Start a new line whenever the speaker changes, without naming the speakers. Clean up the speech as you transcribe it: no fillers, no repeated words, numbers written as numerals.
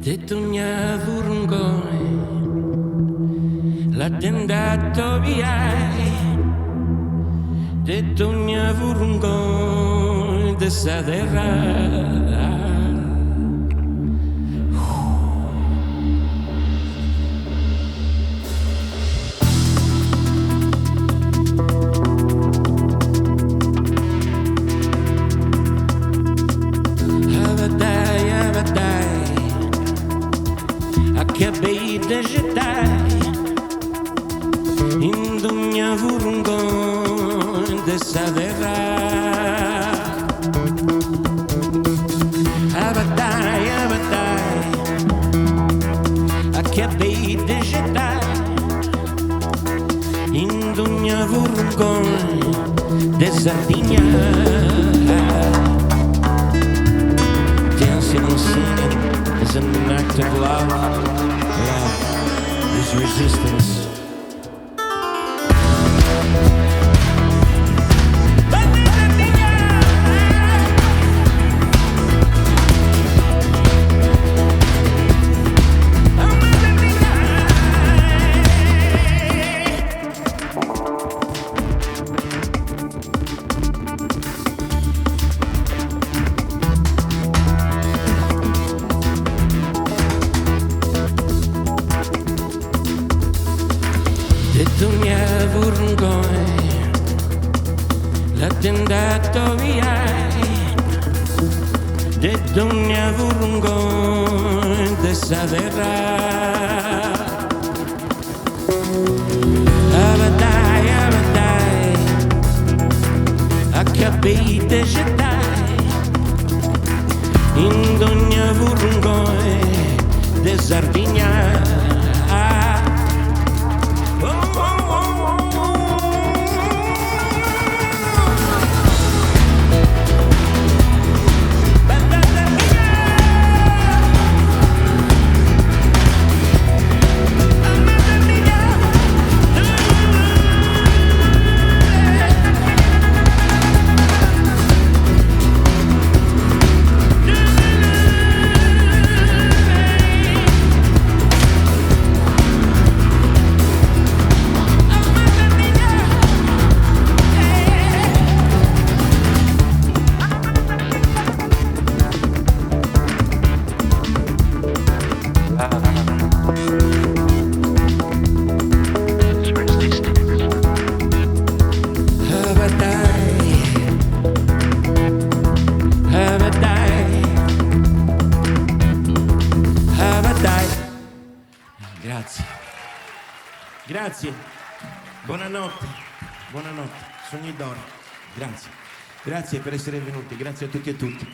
Detto mia furgone, l'ha tentato via. Detto mia furgone, de sa terra. Acabei de agitar indo minha vergonha dessa terra. A baddai, acabei de agitar indo minha vergonha de Sardegna. Dancing and singing is an act of love. Love is resistance. Andato via detto mia vergogna dessa terra. A baddai, acabei de gettare in ogni vergogna de Sardegna. Grazie, buonanotte, buonanotte, sogni d'oro, grazie per essere venuti, grazie a tutti e tutti.